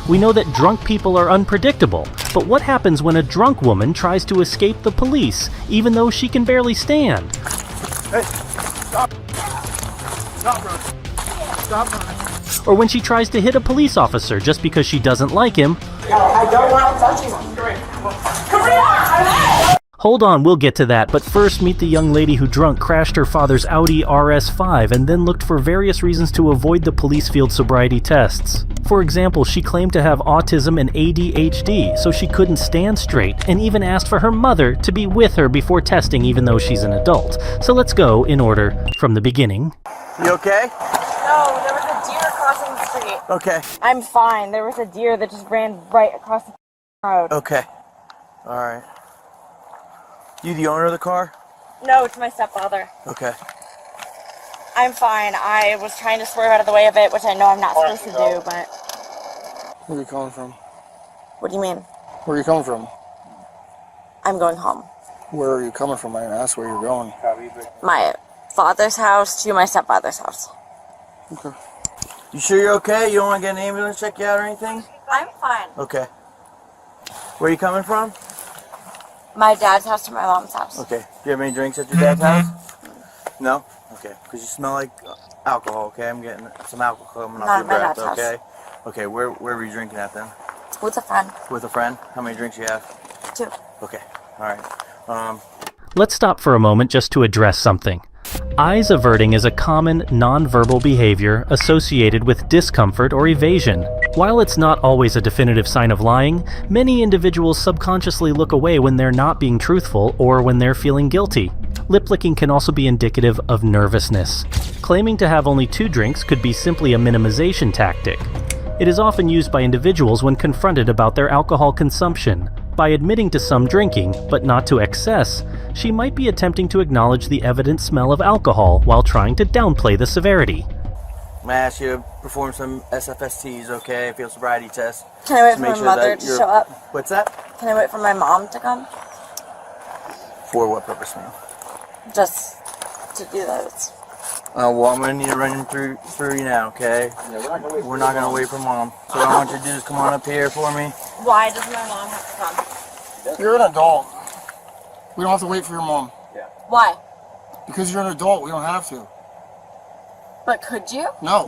We know that drunk people are unpredictable, but what happens when a drunk woman tries to escape the police, even though she can barely stand? Hey, stop. Stop running. Stop running. Or when she tries to hit a police officer just because she doesn't like him? No, I don't want to touch you. Come here! Hold on, we'll get to that, but first meet the young lady who drunk crashed her father's Audi RS5 and then looked for various reasons to avoid the police field sobriety tests. For example, she claimed to have autism and ADHD, so she couldn't stand straight, and even asked for her mother to be with her before testing even though she's an adult. So let's go, in order, from the beginning. You okay? No, there was a deer crossing the street. Okay. I'm fine. There was a deer that just ran right across the road. Okay. Alright. You the owner of the car? No, it's my stepfather. Okay. I'm fine. I was trying to swerve out of the way of it, which I know I'm not supposed to do, but... Where are you coming from? What do you mean? Where are you coming from? I'm going home. Where are you coming from? I didn't ask where you're going. My father's house to my stepfather's house. Okay. You sure you're okay? You don't want to get an ambulance check you out or anything? I'm fine. Okay. Where are you coming from? My dad's house to my mom's house. Okay. Do you have any drinks at your dad's house? No? Okay. Because you smell like alcohol, okay? I'm getting some alcohol coming off your breath, okay? Okay, where were you drinking at then? With a friend. With a friend? How many drinks you have? 2. Okay. Alright. Let's stop for a moment just to address something. Eyes averting is a common nonverbal behavior associated with discomfort or evasion. While it's not always a definitive sign of lying, many individuals subconsciously look away when they're not being truthful or when they're feeling guilty. Lip licking can also be indicative of nervousness. Claiming to have only 2 drinks could be simply a minimization tactic. It is often used by individuals when confronted about their alcohol consumption. By admitting to some drinking, but not to excess, she might be attempting to acknowledge the evident smell of alcohol while trying to downplay the severity. I'm going to ask you to perform some SFSTs, okay? Field sobriety test. Can I wait for my mother to show up? What's that? Can I wait for my mom to come? For what purpose, ma'am? Just to do those. Well, I'm going to need to run through you now, okay? Yeah, we're not going to wait for Mom. So what I want you to do is come on up here for me. Why does my mom have to come? You're an adult. We don't have to wait for your mom. Yeah. Why? Because you're an adult, we don't have to. But could you? No.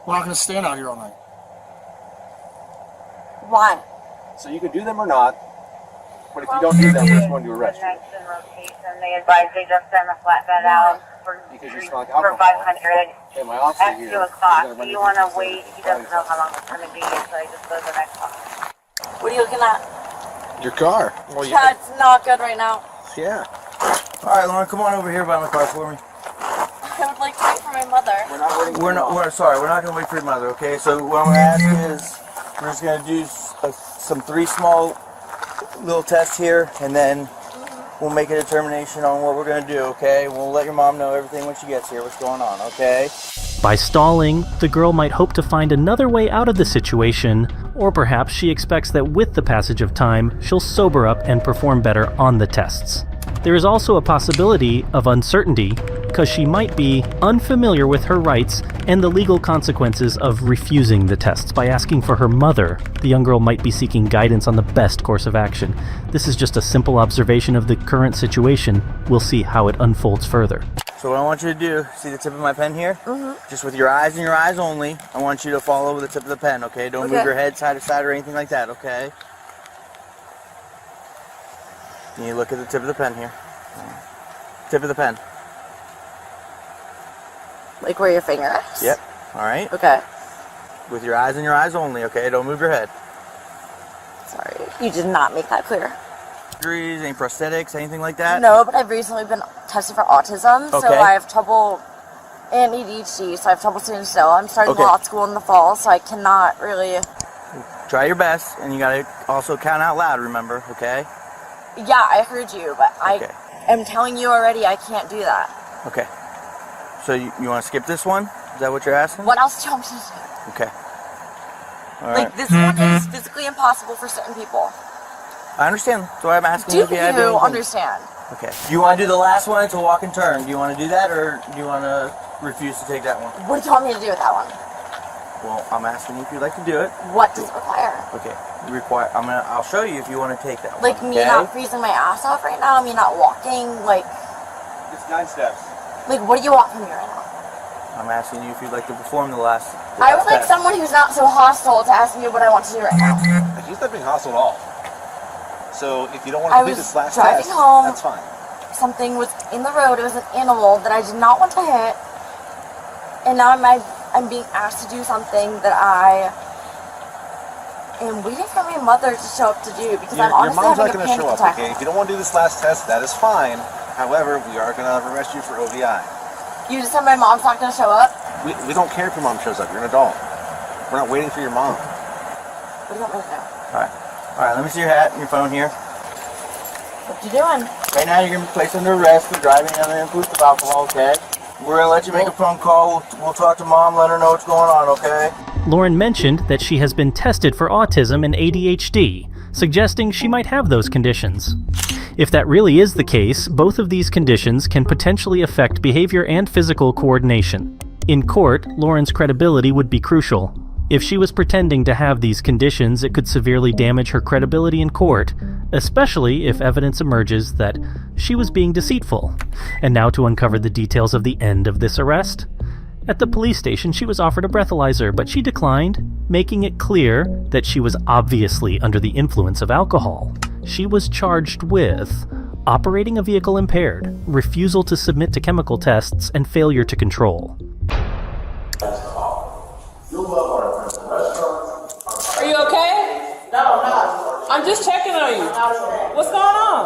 We're not going to stand out here all night. Why? So you can do them or not, but if you don't do them, we're just going to arrest you. They advise they just send the flatbed out for Because you smell like alcohol. 500. Hey, my officer Ask here. you a cost. Do you want to wait? He doesn't know how long it's going to be, so he just goes to the next one. What are you looking at? Your car. Well, Yeah, it's not good right now. yeah. All right, Lauren, come on over here by my car for me. I would like to wait for my mother. We're not waiting. We're not going to wait for your mother, okay? So what I'm going to ask you is we're just going to do some 3 small little tests here, and then we'll make a determination on what we're going to do, okay? We'll let your mom know everything when she gets here, what's going on, okay? By stalling, the girl might hope to find another way out of the situation, or perhaps she expects that with the passage of time, she'll sober up and perform better on the tests. There is also a possibility of uncertainty, because she might be unfamiliar with her rights and the legal consequences of refusing the tests. By asking for her mother, the young girl might be seeking guidance on the best course of action. This is just a simple observation of the current situation. We'll see how it unfolds further. So what I want you to do, see the tip of my pen here? Just with your eyes and your eyes only, I want you to follow the tip of the pen, okay? Don't move your head side to side or anything like that, okay? You look at the tip of the pen here. Tip of the pen. Like where your finger is? Yep. All right. Okay. With your eyes and your eyes only, okay? Don't move your head. Sorry. You did not make that clear. Surgeries, any prosthetics, anything like that? No, but I've recently been tested for autism, so Okay. I have trouble, and ADHD, so I have trouble sitting still. I'm starting Okay. law school in the fall, so I cannot really... Try your best, and you gotta also count out loud, remember, okay? Yeah, I heard you, but Okay. I am telling you already I can't do that. Okay. So you want to skip this one? Is that what you're asking? What else do you want me to do? Okay. All right. Like, this one is physically impossible for certain people. I understand. That's why I'm asking Do if you had you anything. understand? Okay. Do you want to do the last one? It's a walk and turn. Do you want to do that, or do you want to refuse to take that one? What do you want me to do with that one? Well, I'm asking you if you'd like to do it. What does it require? Okay. I'll show you if you want to take that Like one. me not freezing my ass off right now, me not walking, like It's 9 steps. what do you want from me right now? I'm asking you if you'd like to perform the last. I would like someone who's not so hostile to ask me what I want to do right now. He's not being hostile at all. So if you don't want I to complete was this last driving test, home. that's fine. Something was in the road. It was an animal that I did not want to hit, and now I'm being asked to do something that I am waiting for my mother to show up to do because I'm Your honestly mom's having not a going to panic show up, attack. okay? If you don't want to do this last test, that is fine. However, we are going to arrest you for OVI. You just said my mom's not going to show up? We don't care if your mom shows up. You're an adult. We're not waiting for your mom. What do you want me to do? Alright, let me see your hat and your phone here. What you doing? Right now you're going to be placed under arrest for driving under the influence of alcohol, okay? We're going to let you make a phone call. We'll talk to mom, let her know what's going on, okay? Lauren mentioned that she has been tested for autism and ADHD, suggesting she might have those conditions. If that really is the case, both of these conditions can potentially affect behavior and physical coordination. In court, Lauren's credibility would be crucial. If she was pretending to have these conditions, it could severely damage her credibility in court, especially if evidence emerges that she was being deceitful. And now to uncover the details of the end of this arrest. At the police station, she was offered a breathalyzer, but she declined, making it clear that she was obviously under the influence of alcohol. She was charged with operating a vehicle impaired, refusal to submit to chemical tests, and failure to control. Are you okay? No, no. I'm just checking on you. What's going on?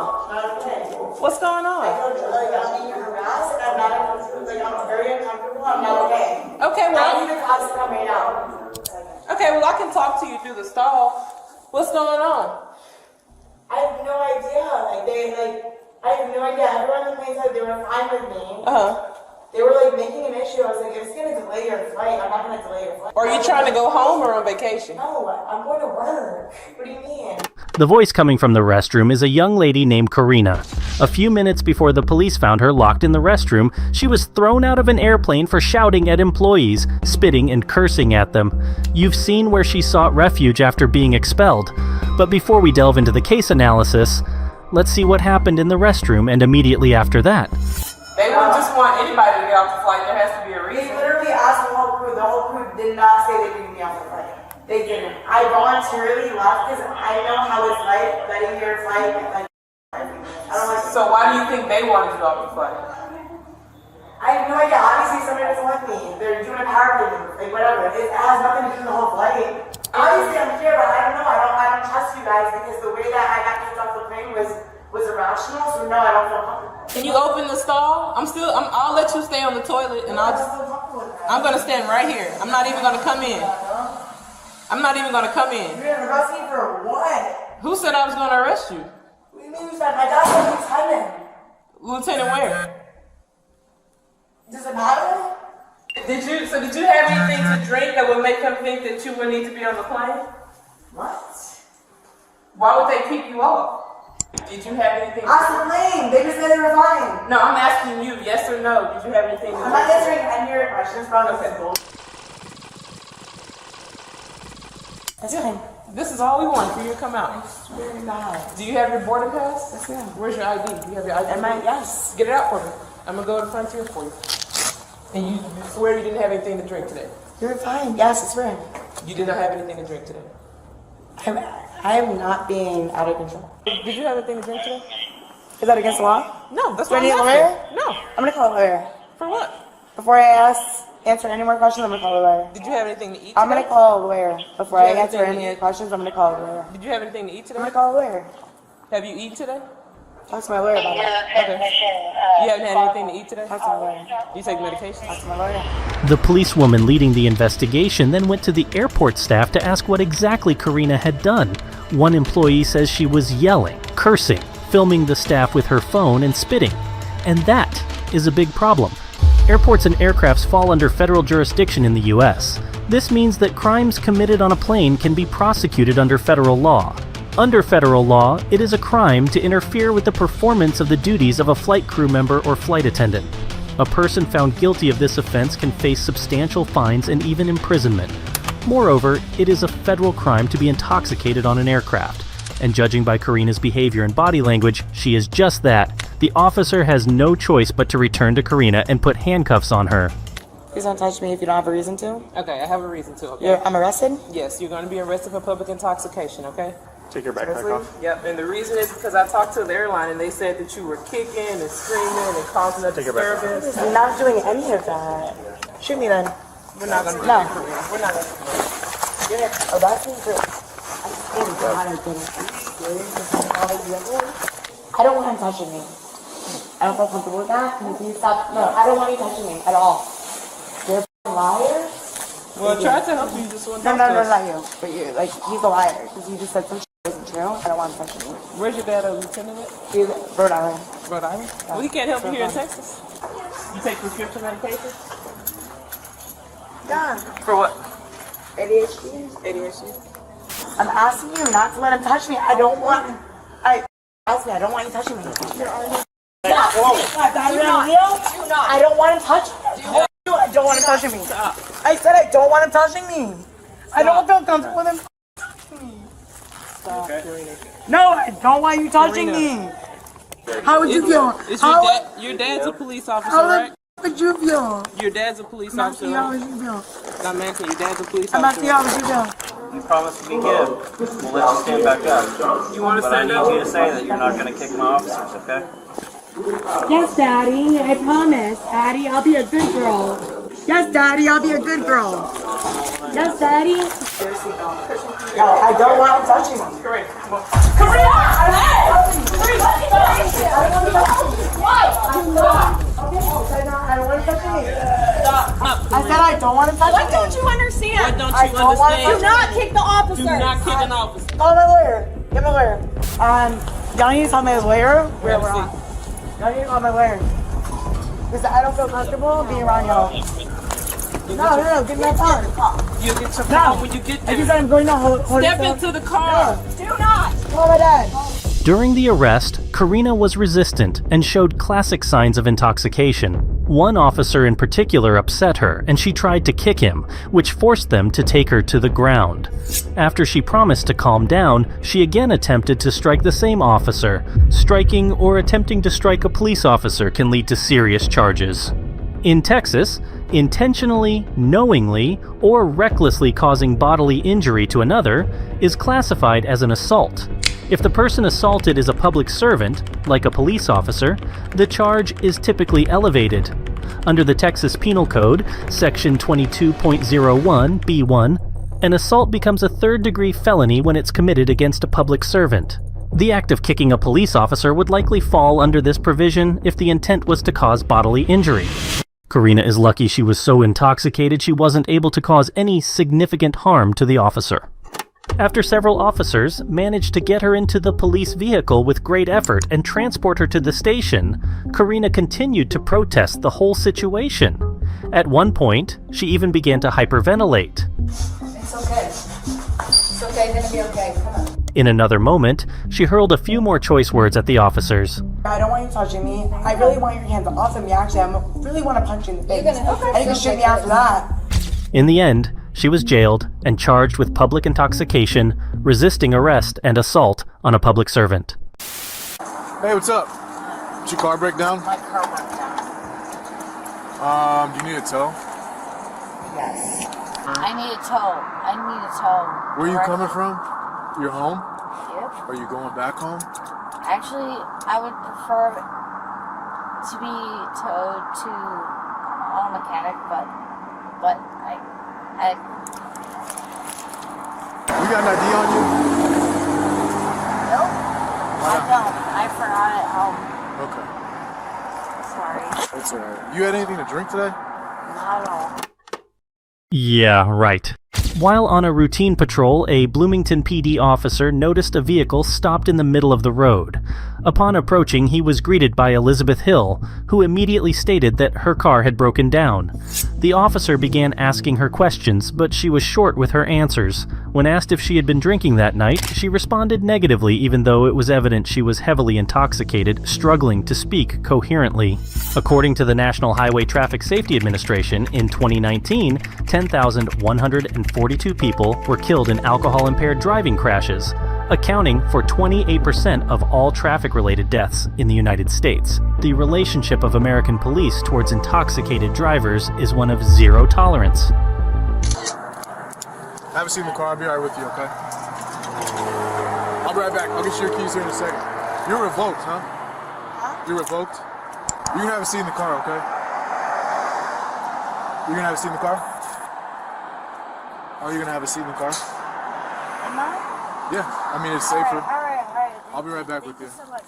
What's going on? I'm being harassed and I'm I'm very uncomfortable. I'm not okay. Okay, I well, need the cops to come right now. okay, well, I can talk to you through the stall. What's going on? I have no idea. I have no idea. Everyone in the place said they were fine with me. They were making an issue. I was like, it's gonna delay your flight. I'm not gonna delay your flight. Are you trying to go home or on vacation? No, I'm going to work. What do you mean? The voice coming from the restroom is a young lady named Karina. A few minutes before the police found her locked in the restroom, she was thrown out of an airplane for shouting at employees, spitting and cursing at them. You've seen where she sought refuge after being expelled. But before we delve into the case analysis, let's see what happened in the restroom and immediately after that. They wouldn't just want anybody to get off the flight. There has to be a They reason. literally asked the whole crew. The whole crew did not say they needed me off the flight. They didn't. I voluntarily left because I know how it's like letting your flight I don't like. So why do you think they wanted you off the flight? I have no idea. Obviously, somebody doesn't like me. They're doing a power play, whatever. It has nothing to do with the whole flight. Obviously, I'm here, but I don't know. I don't trust you guys because the way that I got kicked off the plane was irrational. So no, I don't feel comfortable. Can you open the stall? I'll let you stay on the toilet and I'm gonna stand right here. I'm not even gonna come in. I'm not even gonna come in. You're gonna arrest me for what? Who said I was gonna arrest you? What do you mean you said? My dad's a lieutenant. Lieutenant where? Does it matter? Did you have anything to drink that would make them think that you would need to be on the plane? What? Why would they keep you off? Did you have anything? Ask the plane. They just said they were fine. No, I'm asking you, yes or no. Did you have anything to I'm not drink? answering any of your questions, bro. Okay. That's fine. This is all we want for you to come out. I swear to God. Do you have your boarding pass? Yes, ma'am. Where's your ID? Do you have your ID? Yes. Get it out for me. I'm gonna go to the frontier for you. And you swear you didn't have anything to drink today? You're fine. Yes, it's fine. You did not have anything to drink today? I'm not being out of control. Did you have anything to drink today? Is that against the law? No, that's Do I what need I'm a asking. lawyer? No. I'm gonna call a lawyer. For what? Before I answer any more questions, I'm gonna call a lawyer. Did you have anything to eat today? I'm gonna call a lawyer. Before Do I you have answer anything any to of eat? the questions, I'm gonna call a lawyer. Did you have anything to eat I'm today? gonna call a lawyer. Have you eaten today? Talk to my lawyer about it. Okay. You haven't had anything to eat today? Talk to my lawyer. You take medication? Talk to my lawyer. The policewoman leading the investigation then went to the airport staff to ask what exactly Karina had done. One employee says she was yelling, cursing, filming the staff with her phone, and spitting. And that is a big problem. Airports and aircrafts fall under federal jurisdiction in the US. This means that crimes committed on a plane can be prosecuted under federal law. Under federal law, it is a crime to interfere with the performance of the duties of a flight crew member or flight attendant. A person found guilty of this offense can face substantial fines and even imprisonment. Moreover, it is a federal crime to be intoxicated on an aircraft, and judging by Karina's behavior and body language, she is just that. The officer has no choice but to return to Karina and put handcuffs on her. Please don't touch me if you don't have a reason to. Okay, I have a reason to, okay? I'm arrested? Yes, you're going to be arrested for public intoxication, okay? Take your backpack off. Yep, and the reason is because I talked to the airline and they said that you were kicking and screaming and causing a disturbance. I'm not doing any of that. Shoot me then. We're not going to do No. that, Karina. We're not going to do that. Oh, that's me. I don't want him touching me. I don't feel comfortable with that. Can you please stop? No, I don't want you touching me at all. You're a liar. Well, I tried to help you, just one No, not you. But you, like, he's a liar because you just said some shit wasn't true. I don't want him touching me. Where's your dad, a lieutenant at? He's Rhode Island. Rhode Island? Well, he can't help you here in Texas. You take prescription medication? Yeah. For what? ADHD. ADHD? I'm asking you not to let him touch me. I don't want him. I don't want you touching me. Stop. I don't want him touching me. I don't want him touching me. I said I don't want him touching me. I don't feel comfortable with him touching me. No, I don't want you touching me. How would you feel? It's How your dad's a police officer, how right? would you feel? Your dad's a police I'm officer, asking you how right? would you feel? I'm asking your dad's a police I'm asking officer. you how would you feel? You promised to be good. We'll let you stand back up. You want to But I stand need up? you to say that you're not going to kick my officers, okay? Yes, Daddy, I promise. Daddy, I'll be a good girl. Yes, Daddy, I'll be a good girl. Yes, Daddy. No, I don't want him touching me. I don't want him touching me. I said I don't want him touching me. What don't you understand? What don't I you don't want to understand? Do not kick the officers. Do not kick an officer. Call my lawyer. Get my lawyer. Y'all need to call my lawyer where we're at. Y'all need to call my lawyer. Because I don't feel comfortable being around y'all. No, give me my phone. You'll get your phone when you get I just there. said I'm going to hold Step into the car. Do not. Call my dad. During the arrest, Karina was resistant and showed classic signs of intoxication. One officer in particular upset her, and she tried to kick him, which forced them to take her to the ground. After she promised to calm down, she again attempted to strike the same officer. Striking or attempting to strike a police officer can lead to serious charges. In Texas, intentionally, knowingly, or recklessly causing bodily injury to another is classified as an assault. If the person assaulted is a public servant, like a police officer, the charge is typically elevated. Under the Texas Penal Code, Section 22.01(b)(1), an assault becomes a third-degree felony when it's committed against a public servant. The act of kicking a police officer would likely fall under this provision if the intent was to cause bodily injury. Karina is lucky she was so intoxicated she wasn't able to cause any significant harm to the officer. After several officers managed to get her into the police vehicle with great effort and transport her to the station, Karina continued to protest the whole situation. At one point, she even began to hyperventilate. It's okay. It's okay. You're gonna be okay. Come on. In another moment, she hurled a few more choice words at the officers. I don't want you touching me. I really want your hands off of me. Actually, I really want to punch you in the face. You're gonna help I think you shoot me after that. In the end, she was jailed and charged with public intoxication, resisting arrest, and assault on a public servant. Hey, what's up? Did your car break down? My car broke down. Do you need a tow? Yes. I need a tow. Where are you coming from? You're home? Yep. Are you going back home? Actually, I would prefer to be towed to a mechanic, but I You got an ID on you? nope. I don't. I forgot it home. Okay. Sorry. That's alright. You had anything to drink today? Not at all. Yeah, right. While on a routine patrol, a Bloomington PD officer noticed a vehicle stopped in the middle of the road. Upon approaching, he was greeted by Elizabeth Hill, who immediately stated that her car had broken down. The officer began asking her questions, but she was short with her answers. When asked if she had been drinking that night, she responded negatively, even though it was evident she was heavily intoxicated, struggling to speak coherently. According to the National Highway Traffic Safety Administration, in 2019, 10,140 42 people were killed in alcohol-impaired driving crashes, accounting for 28% of all traffic-related deaths in the United States. The relationship of American police towards intoxicated drivers is one of zero tolerance. I haven't seen the car. I'll be right with you, okay? I'll be right back. I'll get you your keys here in a second. You're revoked, huh? You're revoked? You're gonna have a seat in the car, okay? You're gonna have a seat in the car? Are you gonna have a seat in the car? Am I? Yeah, I mean, it's safer. All right. I'll be right back with you. Thank you so much.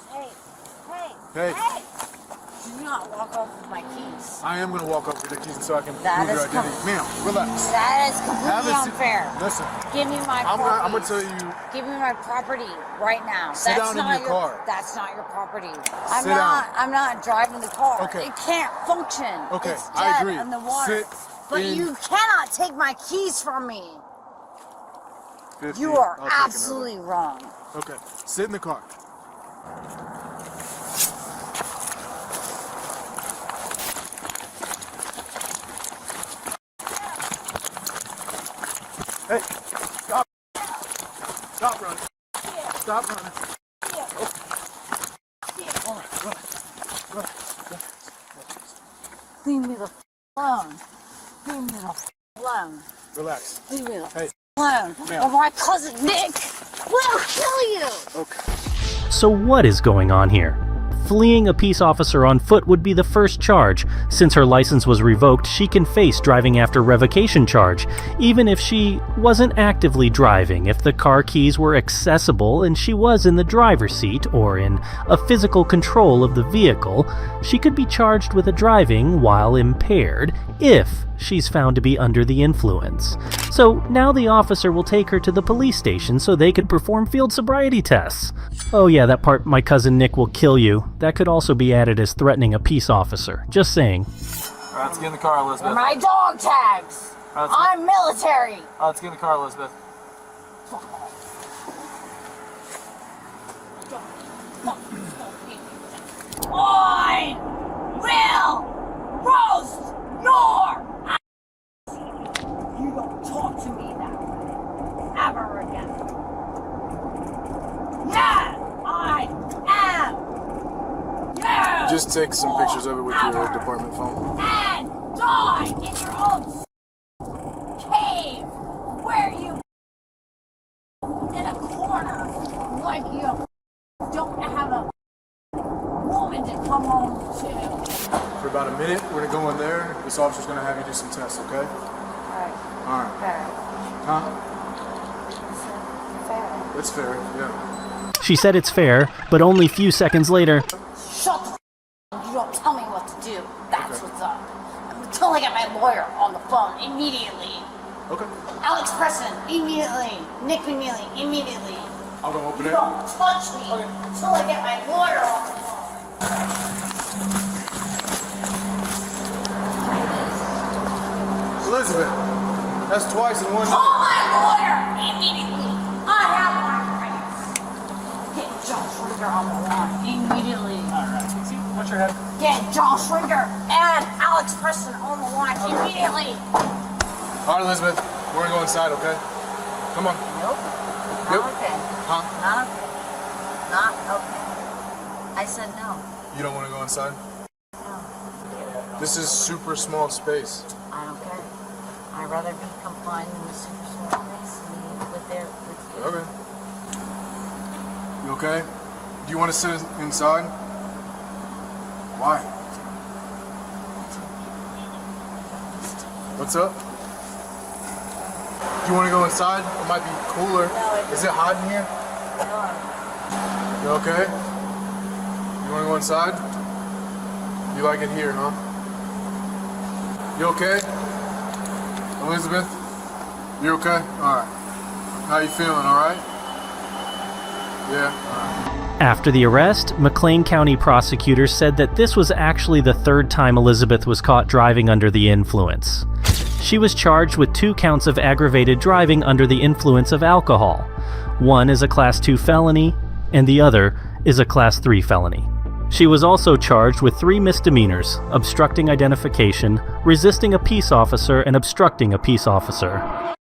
Hey. Do not walk off with my keys. I am gonna walk up with the keys so I can That prove your is identity. Ma'am, relax. That is completely unfair. Listen, Give me my property. I'm gonna tell you. Give me my property right now. Sit down in your car. That's not your property. Sit down. I'm not driving the car. Okay. It can't function. Okay, It's dead I agree. in the water. Sit But in. you cannot take my keys from me. 50. You are I'll take absolutely wrong. another. Okay, sit in the car. Hey, stop. Stop running. Stop running. All right, run. Leave me the alone. Leave me the alone. Relax. Leave me the Hey. alone. Ma'am. Or my cousin Nick will kill you. Okay. So what is going on here? Fleeing a peace officer on foot would be the first charge. Since her license was revoked, she can face driving after revocation charge, even if she wasn't actively driving. If the car keys were accessible and she was in the driver's seat or in a physical control of the vehicle, she could be charged with a driving while impaired if she's found to be under the influence. So now the officer will take her to the police station so they can perform field sobriety tests. Oh yeah, that part, my cousin Nick will kill you. That could also be added as threatening a peace officer. Just saying. Alright, let's get in the car, Elizabeth. My dog tags. I'm military. Let's get in the car, Elizabeth. I will roast your ass. You don't talk to me that way ever again. Yeah, I am. Yeah. Just take some pictures of it with your department phone. And die in your own cave where you in a corner like you don't have a woman to come home to. For about a minute, we're gonna go in there. This officer's gonna have you do some tests, okay? Alright. Alright. Fair. Huh? Fair. It's fair, yeah. She said it's fair, but only few seconds later, Shut the f***. You don't tell me what to do. That's what's up. Until I get my lawyer on the phone immediately. Okay. Alex Preston, immediately. Nick McNeely, immediately. I'll go open You it. don't touch me until I get my lawyer on the phone. Elizabeth, that's twice in one Call night. my lawyer immediately. I have my rights. Get Josh Ringer on the line immediately. Alright, see, watch your head. Get Josh Ringer and Alex Preston on the line immediately. Alright, Elizabeth, we're gonna go inside, okay? Come on. Nope. Yep. Not okay. Huh? Not okay. Not okay. I said no. You don't wanna go inside? No. This is super small space. I don't care. I'd rather be confined in a super small place and be with you. Okay. You okay? Do you wanna sit inside? Why? What's up? Do you want to go inside? It might be cooler. Is it hot in here? You okay? You want to go inside? You like it here, huh? You okay? Elizabeth? You okay? Alright. How you feeling, alright? Yeah? Alright. after the arrest, McLean County prosecutors said that this was actually the third time Elizabeth was caught driving under the influence. She was charged with 2 counts of aggravated driving under the influence of alcohol. One is a Class 2 felony, and the other is a Class 3 felony. She was also charged with 3 misdemeanors: obstructing identification, resisting a peace officer, and obstructing a peace officer.